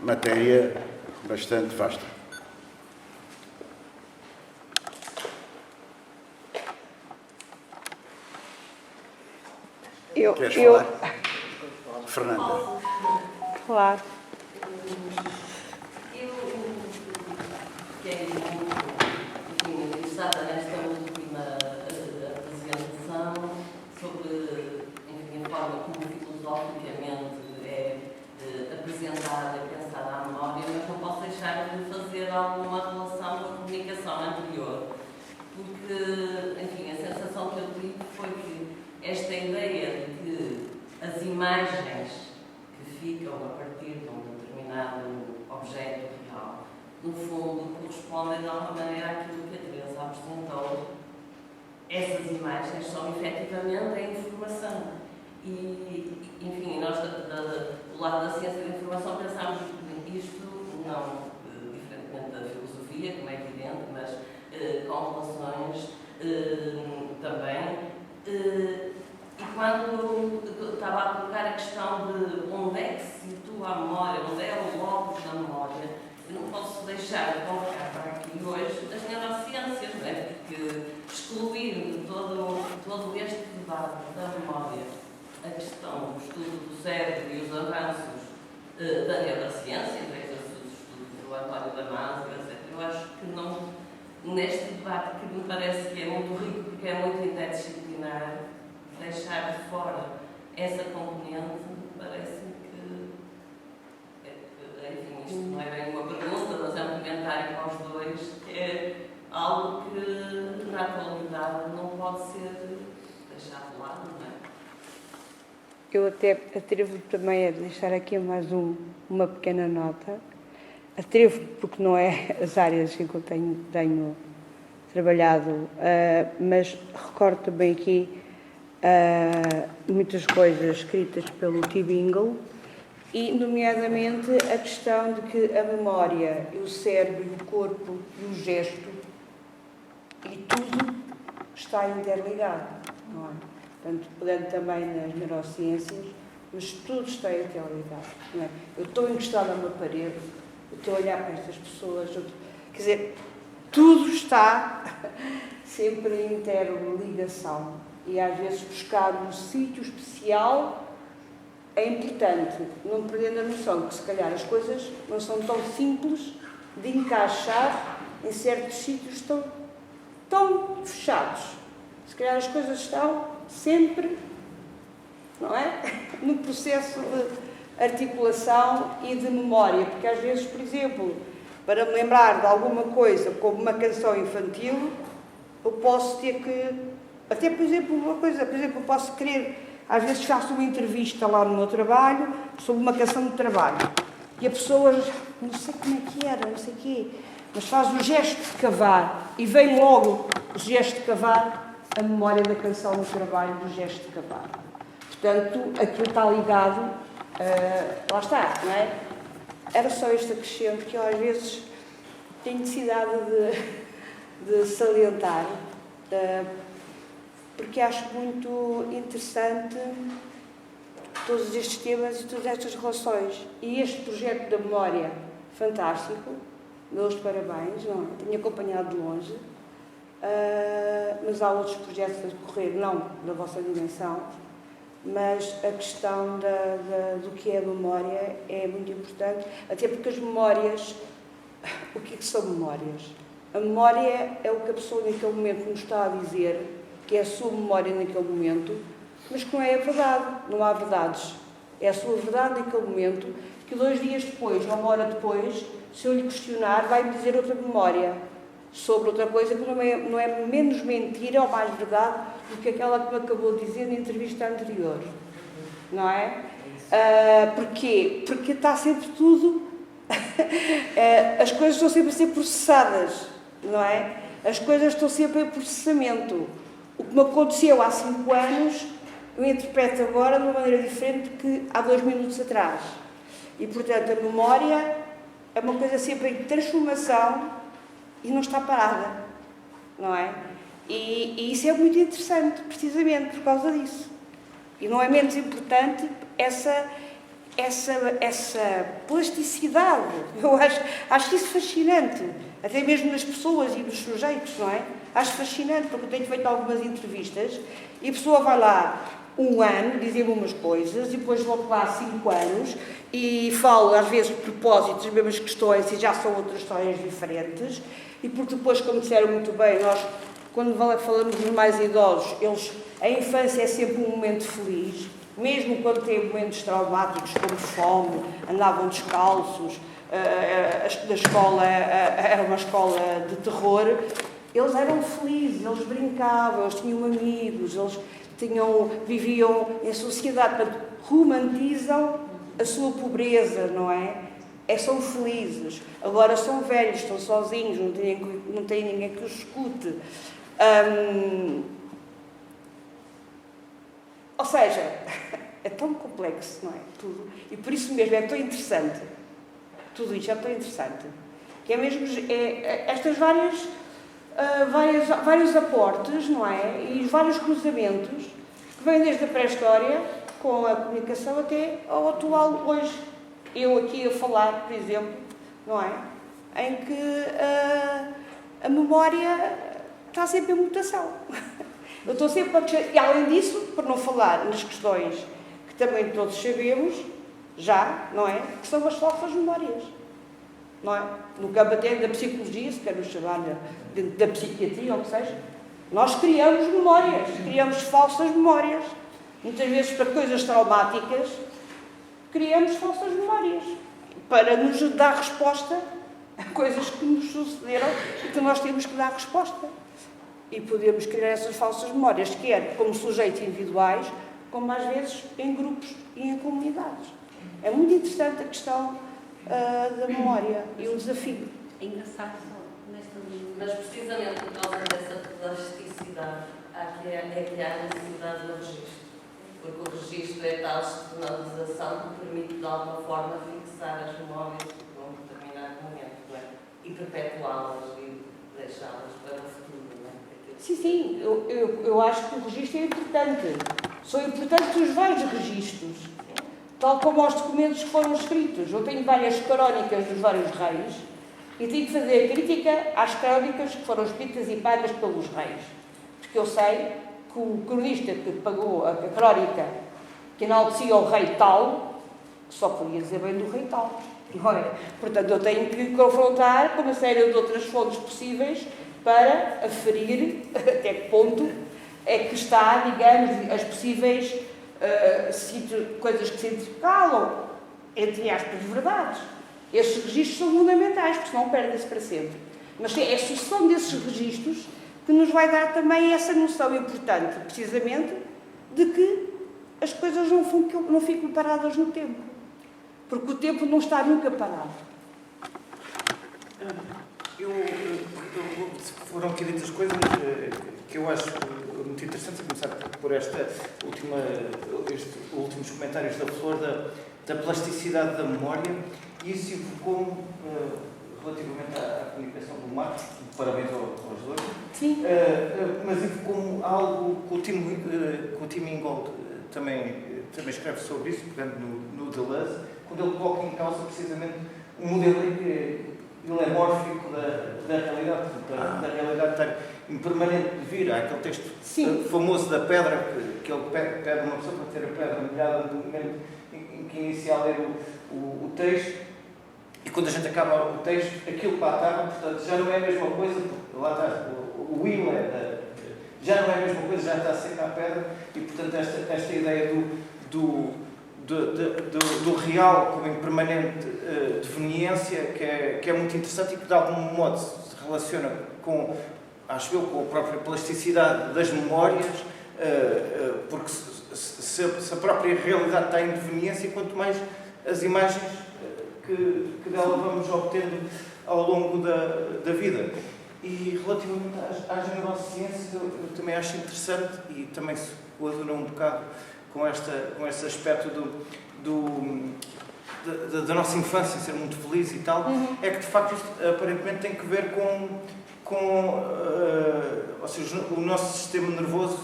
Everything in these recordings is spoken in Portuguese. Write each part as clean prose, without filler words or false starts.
matéria bastante vasta. Queres falar? Fernanda. Claro. Eu fiquei muito interessada nesta última apresentação sobre, enfim, a forma como filosoficamente é apresentada e pensada a memória, mas não posso deixar de fazer alguma relação com a comunicação anterior, porque, enfim, a sensação que eu tive foi que esta ideia de que as imagens que ficam a partir de um determinado objeto real, no fundo, correspondem de alguma maneira àquilo que a Teresa apresentou. Essas imagens são efetivamente a informação. E, enfim, nós do lado da ciência da informação pensamos que isto, não diferentemente da filosofia, como é evidente, mas com relações também. E quando estava a colocar a questão de onde é que se situa a memória, onde é o locus da memória, eu não posso deixar de colocar para aqui hoje as neurociências, não é? Porque excluir de todo este debate da memória a questão do estudo do cérebro e os avanços da neurociência, os estudos do António Damasio, etc. Eu acho que não, neste debate que me parece que é muito rico, porque é muito interdisciplinar, deixar de fora essa componente, parece-me que, enfim, isto não é bem uma pergunta, mas é um comentário para os dois, que é algo que, na atualidade, não pode ser deixado de lado, não é? Eu até atrevo também a deixar aqui mais uma pequena nota. Atrevo porque não é as áreas em que eu tenho trabalhado, mas recordo também aqui muitas coisas escritas pelo T. Bingle e, nomeadamente, a questão de que a memória, o cérebro, o corpo e o gesto e tudo está interligado, não é? Portanto, olhando também nas neurociências, mas tudo está interligado, não é? Eu estou encostada a uma parede, eu estou a olhar para estas pessoas, quer dizer, tudo está sempre em interligação. E às vezes buscar um sítio especial é importante, não perdendo a noção que se calhar as coisas não são tão simples de encaixar em certos sítios tão fechados. Se calhar as coisas estão sempre, não é? No processo de articulação e de memória, porque às vezes, por exemplo, para me lembrar de alguma coisa como uma canção infantil, eu posso ter que até, por exemplo, uma coisa, eu posso querer, às vezes faço uma entrevista lá no meu trabalho sobre uma canção de trabalho e a pessoa, não sei como é que era, não sei o quê, mas faz o gesto de cavar e vem logo o gesto de cavar, a memória da canção do trabalho do gesto de cavar. Portanto, aquilo está ligado, lá está, não é? Era só este acrescento que eu às vezes tenho necessidade de salientar, porque acho muito interessante todos estes temas e todas estas relações. E este projeto da memória, fantástico, dou-os parabéns, não é? Tenho acompanhado de longe, mas há outros projetos a decorrer, não da vossa dimensão, mas a questão do que é a memória é muito importante, até porque as memórias, o que é que são memórias? A memória é o que a pessoa naquele momento nos está a dizer, que é a sua memória naquele momento, mas que não é a verdade, não há verdades. É a sua verdade naquele momento, que 2 dias depois, ou 1 hora depois, se eu lhe questionar, vai-me dizer outra memória sobre outra coisa que não é menos mentira ou mais verdade do que aquela que me acabou de dizer na entrevista anterior. Não é? Porquê? Porque está sempre tudo... as coisas estão sempre a ser processadas, não é? As coisas estão sempre em processamento. O que me aconteceu há 5 anos, eu interpreto agora de uma maneira diferente do que há 2 minutos atrás. E, portanto, a memória é uma coisa sempre em transformação e não está parada, não é? E isso é muito interessante, precisamente por causa disso. E não é menos importante essa essa plasticidade. Eu acho isso fascinante, até mesmo nas pessoas e nos sujeitos, não é? Acho fascinante, porque eu tenho feito algumas entrevistas e a pessoa vai lá um ano, dizer-me umas coisas, e depois volto lá 5 anos e falo, às vezes, de propósito, das mesmas questões e já são outras histórias diferentes, e porque depois, como disseram muito bem, nós, quando falamos dos mais idosos, a infância é sempre um momento feliz, mesmo quando têm momentos traumáticos, como fome, andavam descalços, a escola era uma escola de terror, eles eram felizes, eles brincavam, eles tinham amigos, eles viviam em sociedade, portanto, romantizam a sua pobreza, não é? São felizes. Agora são velhos, estão sozinhos, não têm ninguém que os escute. Ou seja, é tão complexo, não é? Tudo. E por isso mesmo é tão interessante. Tudo isto é tão interessante. Que é mesmo estas vários aportes, não é? E vários cruzamentos que vêm desde a pré-história, com a comunicação, até ao atual hoje. Eu aqui a falar, por exemplo, não é? Em que a memória está sempre em mutação. Eu estou sempre e além disso, por não falar nas questões que também todos sabemos, já, não é? Que são as falsas memórias. Não é? No campo até da psicologia, se queremos chamar da psiquiatria ou o que seja, nós criamos memórias, criamos falsas memórias. Muitas vezes para coisas traumáticas, criamos falsas memórias para nos dar resposta a coisas que nos sucederam e que nós temos que dar resposta. E podemos criar essas falsas memórias, quer como sujeitos individuais, como às vezes em grupos e em comunidades. É muito interessante a questão da memória e o desafio. É engraçado nesta linha. Mas precisamente por causa dessa plasticidade é que há a necessidade do registro. Porque o registro é tal externalização que permite de alguma forma fixar as memórias de um determinado momento, não é? E perpetuá-las e deixá-las para o futuro, não é? Sim, eu acho que o registro é importante. São importantes os vários registros, tal como os documentos que foram escritos. Eu tenho várias crónicas dos vários reis e tenho que fazer crítica às crónicas que foram escritas e pagas pelos reis. Porque eu sei que o cronista que pagou a crónica que enaltecia o rei tal, só podia dizer bem do rei tal. Não é? Portanto, eu tenho que confrontar com uma série de outras fontes possíveis para aferir até que ponto é que está, digamos, as possíveis coisas que se intercalam, entre aspas, verdades. Esses registros são fundamentais, porque senão perdem-se para sempre. Mas é a sucessão desses registros que nos vai dar também essa noção importante, precisamente, de que as coisas não ficam paradas no tempo. Porque o tempo não está nunca parado. Foram aqui ditas coisas que eu acho muito interessantes, a começar por estes últimos comentários da Flor, da plasticidade da memória, e isso evocou-me relativamente à comunicação do Marco, parabéns aos dois. Sim. Mas evocou-me algo que o Tim Ingold também escreve sobre isso, portanto, no The Luz, quando ele coloca em causa precisamente um modelo em que ele é mórfico da realidade, da realidade estar em permanente vir. Há aquele texto famoso da pedra, que ele pede uma pessoa para ter a pedra molhada no momento em que inicia a ler o texto, e quando a gente acaba o texto, aquilo para a tarde, portanto, já não é a mesma coisa, lá está, o hilo já não é a mesma coisa, já está seca a pedra, e portanto esta ideia do real como em permanente deveniência, que é muito interessante e que de algum modo se relaciona com, acho eu, com a própria plasticidade das memórias, porque se a própria realidade está em deveniência, quanto mais as imagens que dela vamos obtendo ao longo da vida. E relativamente às neurociências, eu também acho interessante, e também se coaduna um bocado com este aspecto da nossa infância, ser muito feliz e tal, é que de facto isto aparentemente tem que ver com ou seja, o nosso sistema nervoso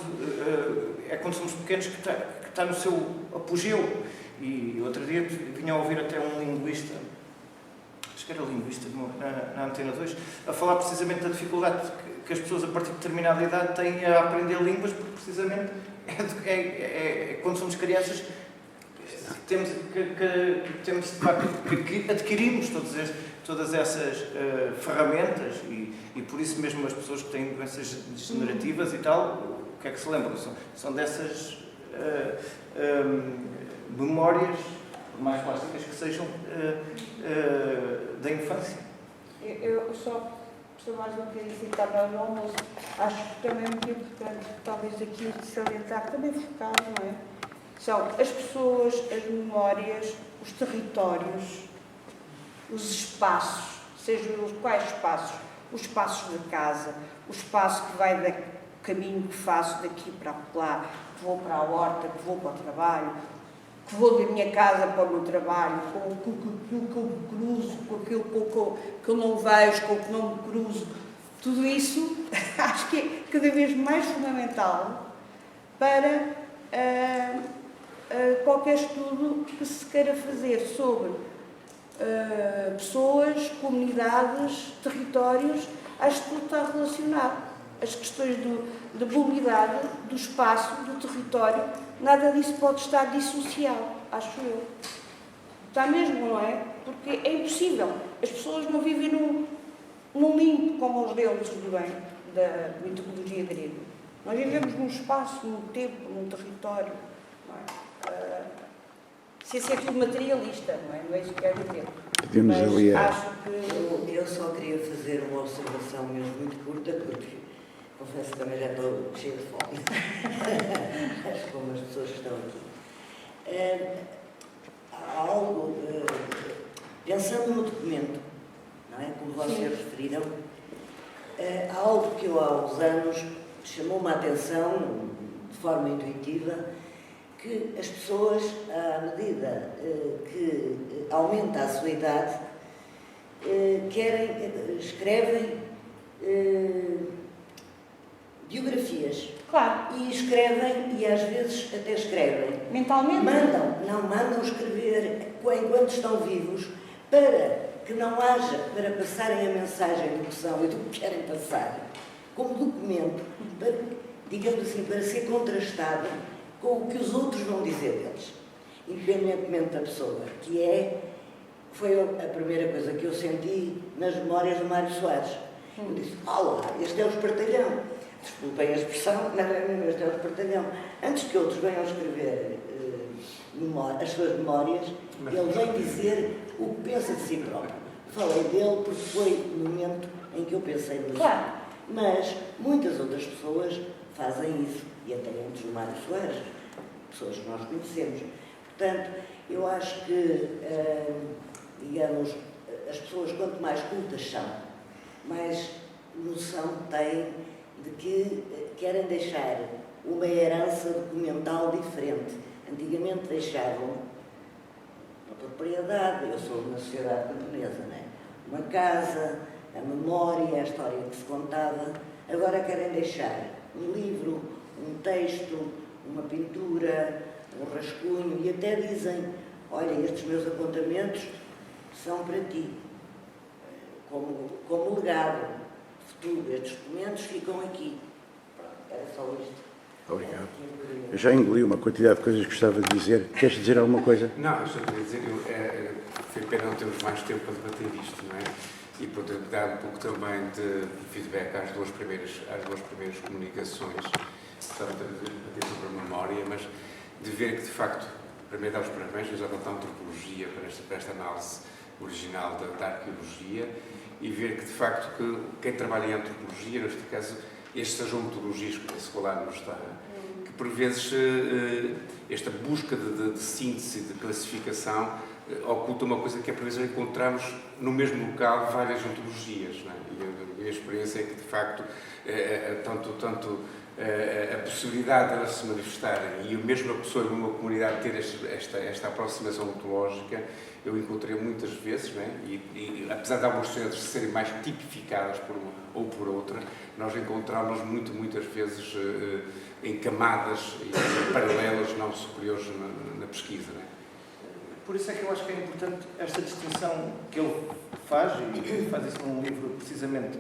é quando somos pequenos que está no seu apogeu, E outro dia vinha a ouvir até um linguista, acho que era linguista na Antena 2, a falar precisamente da dificuldade que as pessoas a partir de determinada idade têm a aprender línguas, porque precisamente quando somos crianças temos que adquirimos todas essas ferramentas e por isso mesmo as pessoas que têm doenças degenerativas e tal, o que é que se lembram? São dessas memórias, por mais plásticas que sejam, da infância. Eu só preciso mais um bocadinho citar no almoço. Acho que também é muito importante, talvez aqui salientar, também focar, não é? São as pessoas, as memórias, os territórios, os espaços, sejam os quais espaços, os espaços da casa, o espaço que vai do caminho que faço daqui para lá, que vou para a horta, que vou para o trabalho, que vou da minha casa para o meu trabalho, com aquilo que eu me cruzo, com aquilo que eu não vejo, com o que não me cruzo. Tudo isso acho que é cada vez mais fundamental para qualquer estudo que se queira fazer sobre pessoas, comunidades, territórios. Acho que tudo está relacionado. As questões da mobilidade, do espaço, do território, nada disso pode estar dissociado, acho eu. Está mesmo, não é? Porque é impossível. As pessoas não vivem num limbo como os deuses do bem, da mitologia grega. Nós vivemos num espaço, num tempo, num território. Não é? Ciência é tudo materialista, não é? Não é isso que quero dizer. Podemos Mas aliar. acho que... Eu só queria fazer uma observação mesmo muito curta, porque confesso que também já estou cheia de fome. Acho como as pessoas que estão aqui. Há algo, pensando no documento, não é? Como vocês referiram, há algo que eu há uns anos chamou-me a atenção de forma intuitiva, que as pessoas, à medida que aumenta a sua idade, escrevem biografias. Claro. E escrevem, e às vezes até escrevem. Mentalmente? Mandam escrever enquanto estão vivos, para que não haja, para passarem a mensagem do que são e do que querem passar, como documento, para, digamos assim, para ser contrastado com o que os outros vão dizer deles, independentemente da pessoa, foi a primeira coisa que eu senti nas memórias do Mário Soares. Eu disse, olá, este é o espertalhão. Desculpem a expressão, não é mesmo, este é o espertalhão. Antes que outros venham escrever as suas memórias, ele vem dizer o que pensa de si próprio. Falei dele porque foi o momento em que eu pensei nisso. Claro. Mas muitas outras pessoas fazem isso, e até antes do Mário Soares, pessoas que nós conhecemos. Portanto, eu acho que, digamos, as pessoas quanto mais cultas são, mais noção têm de que querem deixar uma herança documental diferente. Antigamente deixavam uma propriedade, eu sou de uma sociedade camponesa, não é? Uma casa, a memória, a história que se contava. Agora querem deixar um livro, um texto, uma pintura, um rascunho, e até dizem, olha, estes meus apontamentos são para ti, como legado futuro. Estes documentos ficam aqui. Pronto, era só isto. Obrigado. Eu já engoli uma quantidade de coisas que gostava de dizer. Queres dizer alguma coisa? Não, eu só queria dizer, foi pena não termos mais tempo para debater isto, não é? E poder dar um pouco também de feedback às duas primeiras comunicações, só para debater sobre a memória, mas de ver que, de facto, primeiro dar os parabéns, usar a antropologia para esta análise original da arqueologia, e ver que, de facto, que quem trabalha em antropologia, neste caso, estas sejam metodologias que esse colar nos dá, que por vezes esta busca de síntese, de classificação, oculta uma coisa que é por vezes encontramos no mesmo local várias ontologias, não é? E a minha experiência é que, de facto, tanto a possibilidade de elas se manifestarem e mesmo a pessoa numa comunidade ter esta aproximação ontológica, eu encontrei muitas vezes, não é? E apesar de algumas sociedades serem mais tipificadas por uma ou por outra, nós encontramos muitas vezes em camadas e paralelas não superiores na pesquisa, não é? Por isso é que eu acho que é importante esta distinção que ele faz, e faz isso num livro precisamente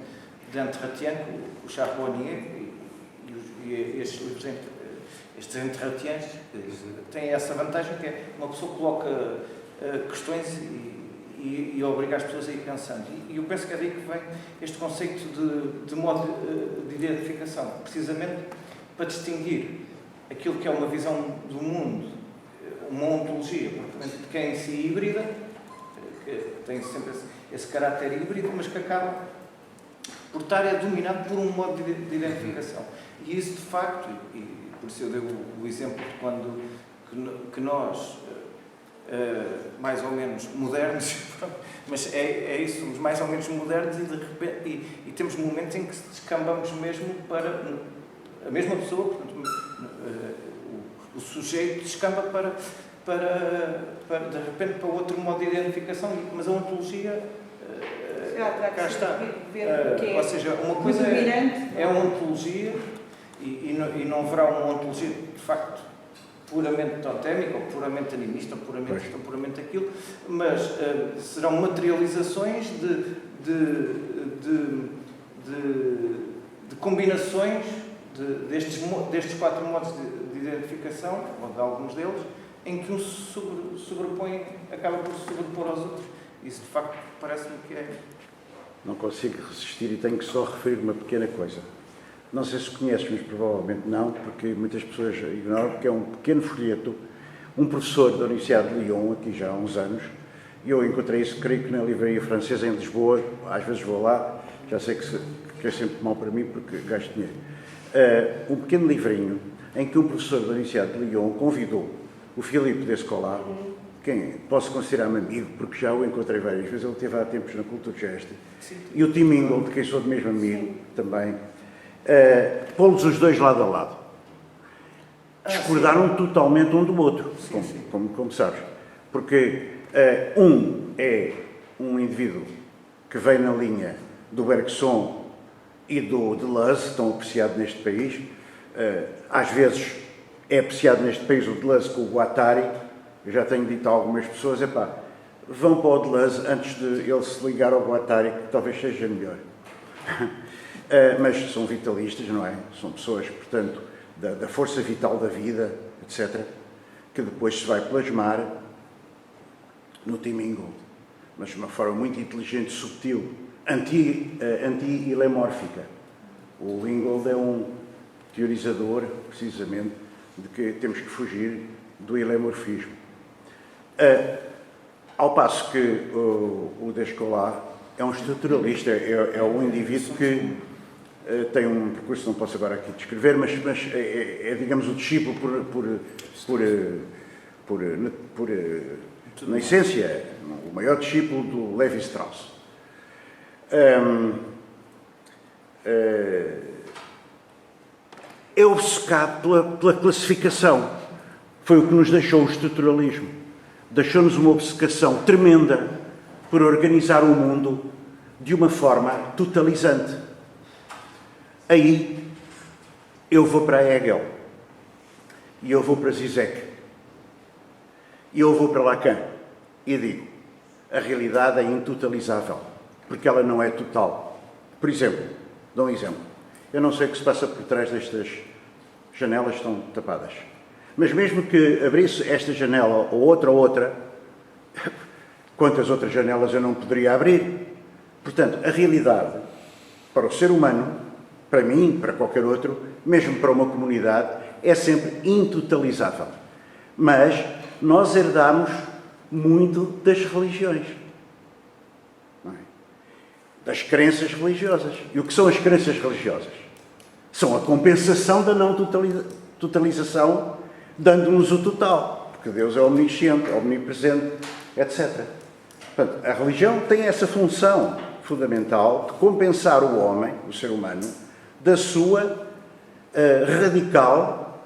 de Entretien, o Charbonnier, e estes livros, estes Entretiens, têm essa vantagem que é uma pessoa coloca questões e obriga as pessoas a ir pensando. E eu penso que é daí que vem este conceito de modo de identificação, precisamente para distinguir aquilo que é uma visão do mundo, uma ontologia, de quem se híbrida, que tem sempre esse caráter híbrido, mas que acaba por estar dominado por um modo de identificação. E isso, de facto, e por isso eu dei o exemplo de quando que nós, mais ou menos modernos, mas é isso, somos mais ou menos modernos e de repente e temos momentos em que descambamos mesmo para a mesma pessoa, portanto, o sujeito descamba para de repente para outro modo de identificação, mas a ontologia cá está. Ou seja, uma coisa é a ontologia e não haverá uma ontologia de facto puramente totémica, ou puramente animista, ou puramente isto, ou puramente aquilo, mas serão materializações de combinações destes 4 modos de identificação, ou de alguns deles, em que um sobrepõe, acaba por se sobrepor aos outros. Isso, de facto, parece-me que é... Não consigo resistir e tenho que só referir uma pequena coisa. Não sei se conheces, mas provavelmente não, porque muitas pessoas ignoram, porque é um pequeno folheto, um professor da Universidade de Lyon, aqui já há uns anos, e eu encontrei isso, creio que na livraria francesa em Lisboa, às vezes vou lá, já sei que é sempre mau para mim porque gasto dinheiro. Um pequeno livrinho em que um professor da Universidade de Lyon convidou o Philippe Descola, quem posso considerar-me amigo, porque já o encontrei várias vezes, ele esteve há tempos na Kulturfest, e o Tim Ingold, de quem sou de mesmo amigo também, pô-los os dois lado a lado. Discordaram totalmente um do outro, como sabes. Porque um é um indivíduo que vem na linha do Bergson e do Deleuze, tão apreciado neste país. Às vezes é apreciado neste país o Deleuze com o Guattari. Eu já tenho dito a algumas pessoas, vão para o Deleuze antes de ele se ligar ao Guattari, que talvez seja melhor. Mas são vitalistas, não é? São pessoas, portanto, da força vital da vida, etc., que depois se vai plasmar no Tim Ingold, mas de uma forma muito inteligente, subtil, anti-ilemórfica. O Ingold é um teorizador, precisamente, de que temos que fugir do ilemorfismo. Ao passo que o Descola é um estruturalista, é um indivíduo que tem um percurso, não posso agora aqui descrever, mas digamos, o discípulo na essência, o maior discípulo do Levi-Strauss. É obcecado pela classificação. Foi o que nos deixou o estruturalismo. Deixou-nos uma obcecação tremenda por organizar o mundo de uma forma totalizante. Aí eu vou para Hegel, e eu vou para Zizek, e eu vou para Lacan, e digo, a realidade é intotalizável, porque ela não é total. Por exemplo, dou um exemplo, eu não sei o que se passa por trás destas janelas que estão tapadas, mas mesmo que abrisse esta janela ou outra, quantas outras janelas eu não poderia abrir? Portanto, a realidade, para o ser humano, para mim, para qualquer outro, mesmo para uma comunidade, é sempre intotalizável. Mas nós herdamos muito das religiões, não é? Das crenças religiosas. E o que são as crenças religiosas? São a compensação da não totalização, dando-nos o total, porque Deus é omnisciente, omnipresente, etc. Portanto, a religião tem essa função fundamental de compensar o homem, o ser humano, da sua radical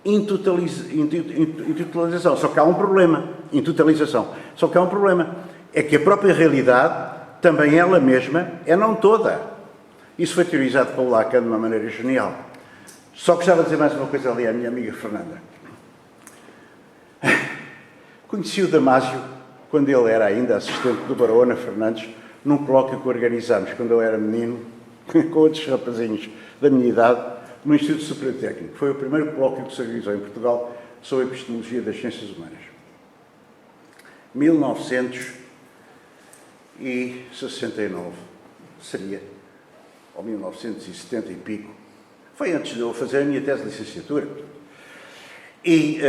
intotalização. Só que há um problema, intotalização. Só que há um problema, é que a própria realidade, também ela mesma, é não toda. Isso foi teorizado pelo Lacan de uma maneira genial. Só gostava de dizer mais uma coisa ali à minha amiga Fernanda. Conheci o Damásio quando ele era ainda assistente do Barão Ana Fernandes, num colóquio que organizámos quando eu era menino, com outros rapazinhos da minha idade, no Instituto Superior Técnico. Foi o primeiro colóquio que se organizou em Portugal sobre a epistemologia das ciências humanas. 1969 seria, ou 1970 e pico. Foi antes de eu fazer a minha tese de licenciatura. E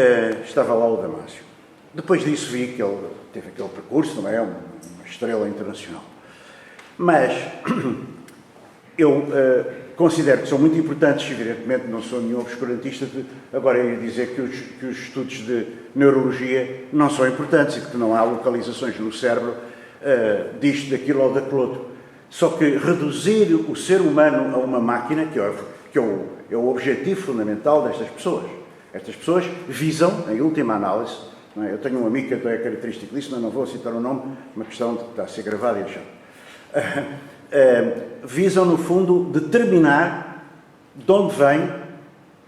estava lá o Damásio. Depois disso vi que ele teve aquele percurso, não é? Uma estrela internacional. Mas eu considero que são muito importantes, evidentemente não sou nenhum obscurantista de agora ir dizer que os estudos de neurologia não são importantes e que não há localizações no cérebro disto, daquilo ou daquele outro. Só que reduzir o ser humano a uma máquina, que é o objetivo fundamental destas pessoas. Estas pessoas visam, em última análise, não é? Eu tenho um amigo que é característico disso, mas não vou citar o nome, uma questão que está a ser gravada e achada. Visam, no fundo, determinar de onde vem,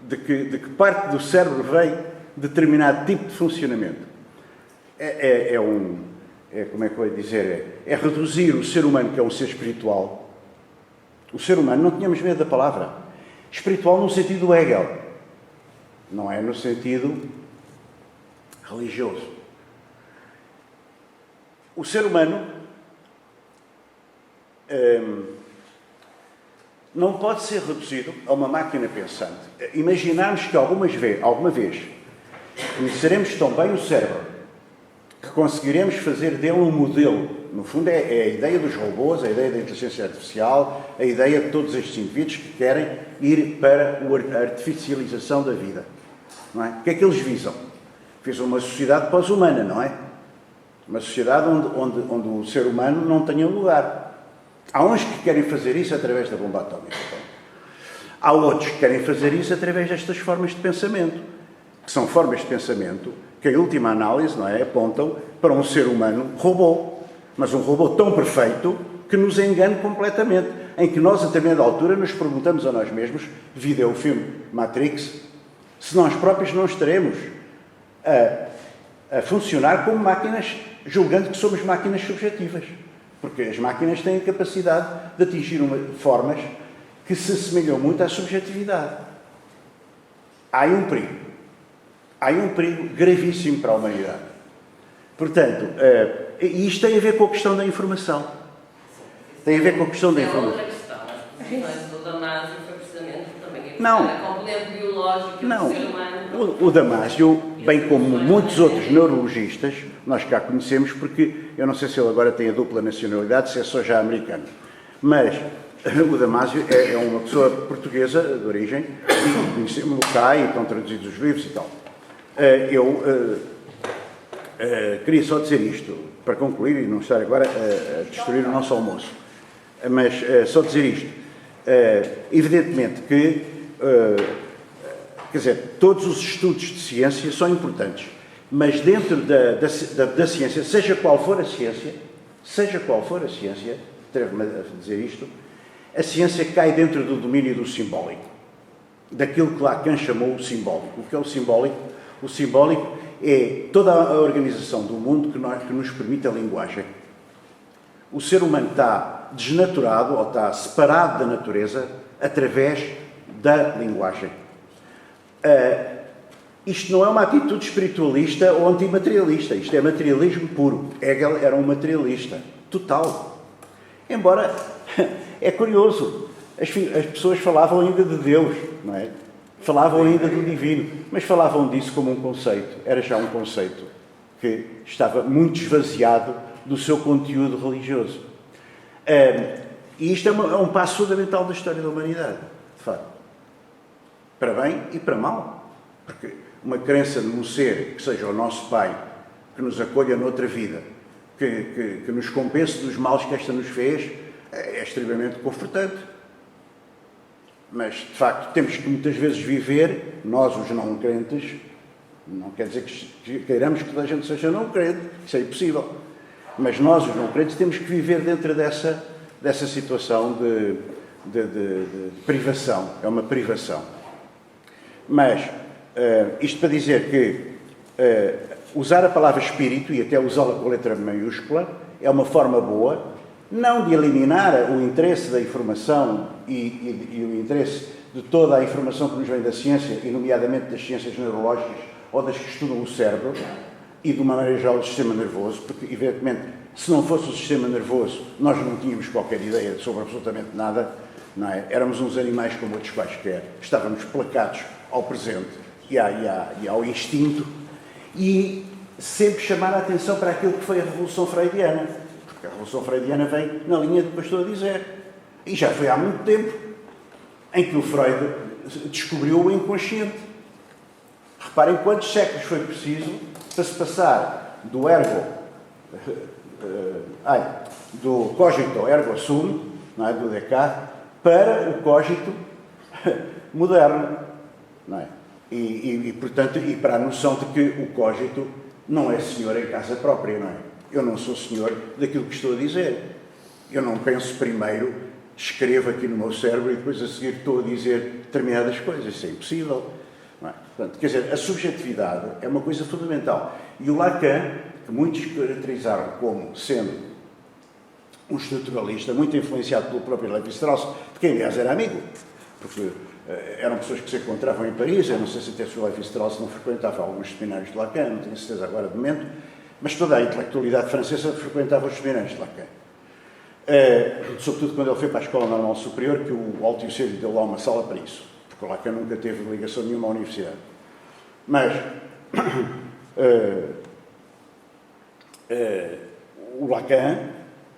de que parte do cérebro vem determinado tipo de funcionamento. Como é que eu ia dizer? É reduzir o ser humano, que é um ser espiritual. O ser humano, não tínhamos medo da palavra. Espiritual no sentido do Hegel. Não é no sentido religioso. O ser humano não pode ser reduzido a uma máquina pensante. Imaginarmos que alguma vez conheceremos tão bem o cérebro que conseguiremos fazer dele um modelo. No fundo é a ideia dos robôs, a ideia da inteligência artificial, a ideia de todos estes indivíduos que querem ir para a artificialização da vida. Não é? O que é que eles visam? Visam uma sociedade pós-humana, não é? Uma sociedade onde o ser humano não tenha lugar. Há uns que querem fazer isso através da bomba atómica. Há outros que querem fazer isso através destas formas de pensamento, que são formas de pensamento que, em última análise, não é, apontam para um ser humano robô, mas um robô tão perfeito que nos engane completamente, em que nós, a determinada altura, nos perguntamos a nós mesmos, devido ao filme Matrix, se nós próprios não estaremos a funcionar como máquinas, julgando que somos máquinas subjetivas. Porque as máquinas têm a capacidade de atingir formas que se assemelham muito à subjetividade. Há aí um perigo. Há aí um perigo gravíssimo para a humanidade. Portanto, e isto tem a ver com a questão da informação. Tem a ver com a questão da informação. É outra questão. As posições do Damásio foi precisamente também Não. a componente biológica do ser humano. O Damásio, bem como muitos outros neurologistas, nós cá conhecemos, porque eu não sei se ele agora tem a dupla nacionalidade, se é só já americano, mas o Damásio é uma pessoa portuguesa de origem, e conhecemos-lo cá e estão traduzidos os livros e tal. Queria só dizer isto, para concluir e não estar agora a destruir o nosso almoço, mas só dizer isto. Evidentemente que, quer dizer, todos os estudos de ciência são importantes, mas dentro da ciência, seja qual for a ciência, atrevo-me a dizer isto, a ciência cai dentro do domínio do simbólico, daquilo que Lacan chamou o simbólico. O que é o simbólico? O simbólico é toda a organização do mundo que nos permite a linguagem. O ser humano está desnaturado ou está separado da natureza através da linguagem. Isto não é uma atitude espiritualista ou antimaterialista, isto é materialismo puro. Hegel era um materialista, total. Embora, é curioso, as pessoas falavam ainda de Deus, não é? Falavam ainda do divino, mas falavam disso como um conceito. Era já um conceito que estava muito esvaziado do seu conteúdo religioso. E isto é um passo fundamental da história da humanidade, de facto. Para bem e para mal. Porque uma crença num ser que seja o nosso Pai, que nos acolha noutra vida, que nos compense dos males que esta nos fez, é extremamente confortante. Mas, de facto, temos que muitas vezes viver, nós os não crentes, não quer dizer que queiramos que toda a gente seja não crente, isso é impossível. Mas nós, os não crentes, temos que viver dentro dessa situação de privação. É uma privação. Mas, isto para dizer que usar a palavra espírito, e até usá-la com a letra maiúscula, é uma forma boa, não de eliminar o interesse da informação e o interesse de toda a informação que nos vem da ciência, e nomeadamente das ciências neurológicas ou das que estudam o cérebro, e de uma maneira geral o sistema nervoso, porque, evidentemente, se não fosse o sistema nervoso, nós não tínhamos qualquer ideia sobre absolutamente nada, não é? Éramos uns animais como outros quaisquer, estávamos placados ao presente e ao instinto, e sempre chamar a atenção para aquilo que foi a Revolução Freudiana, porque a Revolução Freudiana vem na linha do que eu estou a dizer, e já foi há muito tempo em que o Freud descobriu o inconsciente. Reparem quantos séculos foi preciso para se passar do do cogito ergo sum, não é, do Descartes, para o cogito moderno, não é? Portanto, e para a noção de que o cogito não é senhor em casa própria, não é? Eu não sou senhor daquilo que estou a dizer. Eu não penso primeiro, escrevo aqui no meu cérebro e depois a seguir estou a dizer determinadas coisas. Isso é impossível. Não é? Portanto, quer dizer, a subjetividade é uma coisa fundamental. E o Lacan, que muitos caracterizaram como sendo um estruturalista, muito influenciado pelo próprio Lévi-Strauss, de quem, aliás, era amigo, porque eram pessoas que se encontravam em Paris. Eu não sei se até o Lévi-Strauss não frequentava alguns seminários de Lacan, não tenho certeza agora de momento, mas toda a intelectualidade francesa frequentava os seminários de Lacan. Sobretudo quando ele foi para a Escola Normal Superior, que o Altice lhe deu lá uma sala para isso, porque o Lacan nunca teve ligação nenhuma à universidade. Mas o Lacan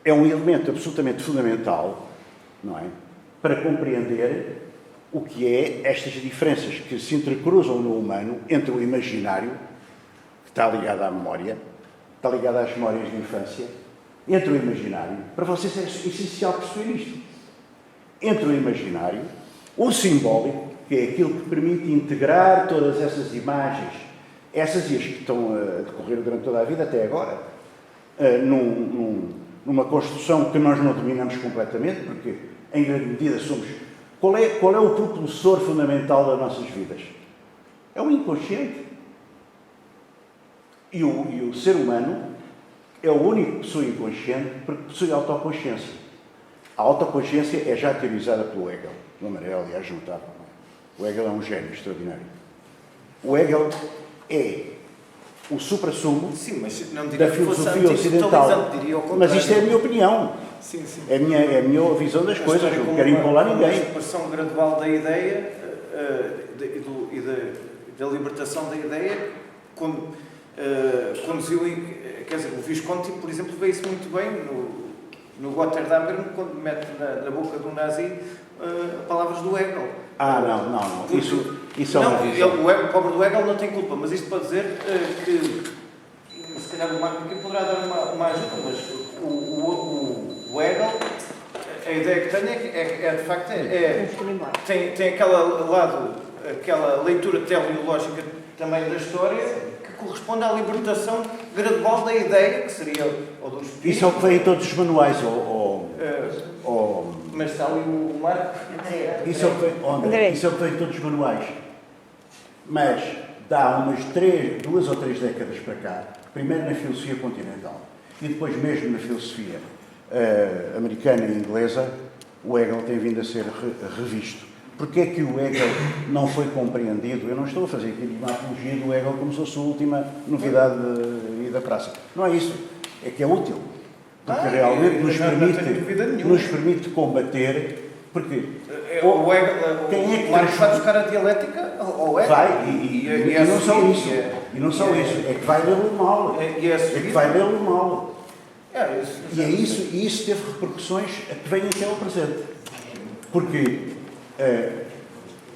é um elemento absolutamente fundamental, não é, para compreender o que é estas diferenças que se entrecruzam no humano entre o imaginário, que está ligado à memória, está ligado às memórias de infância, entre o imaginário, para vocês é essencial perceber isto, entre o imaginário, o simbólico, que é aquilo que permite integrar todas essas imagens, essas e as que estão a decorrer durante toda a vida até agora, numa construção que nós não dominamos completamente, porque em grande medida somos... Qual é o propulsor fundamental das nossas vidas? É o inconsciente. E o ser humano é o único que possui inconsciente porque possui autoconsciência. A autoconsciência é já teorizada pelo Hegel, de uma maneira, aliás, notável. O Hegel é um gênio extraordinário. O Hegel é o suprassumo da filosofia ocidental. Mas isto é a minha opinião. Sim, sim. É a minha visão das coisas. Eu não quero enrolar ninguém. A expressão gradual da ideia e da libertação da ideia conduziu, quer dizer, o Visconti, por exemplo, vê isso muito bem no Gotterdammer, quando mete na boca do nazi palavras do Hegel. Não. Isso é uma visão. O pobre do Hegel não tem culpa, mas isto para dizer que, se calhar, o Marco aqui poderá dar uma ajuda, mas o Hegel, a ideia que tem é de facto, tem aquela leitura teleológica também da história, que corresponde à libertação gradual da ideia, que seria ou do espírito. Isso é o que vem em todos os manuais, mas está ali o Marco. Isso é o que vem em todos os manuais. Mas dá umas 2 ou 3 décadas para cá, primeiro na filosofia continental e depois mesmo na filosofia americana e inglesa, o Hegel tem vindo a ser revisto. Porquê é que o Hegel não foi compreendido? Eu não estou a fazer aqui uma apologia do Hegel como se fosse a última novidade da praça. Não é isso. É que é útil. Porque realmente nos permite combater. Porque o Hegel, o Marx vai buscar a dialética ao Hegel. Vai, e não só isso. E não só isso. É que vai lê-lo mal. É que vai lê-lo mal. E isso teve repercussões a que vêm até ao presente. Porque...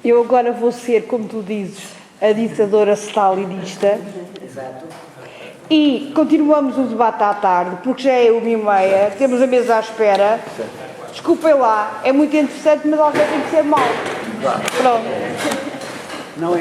Eu agora vou ser, como tu dizes, a ditadora stalinista. Exato. E continuamos o debate à tarde, porque já é 1h30, temos a mesa à espera. Desculpem lá, é muito interessante, mas alguém tem que ser mau. Pronto.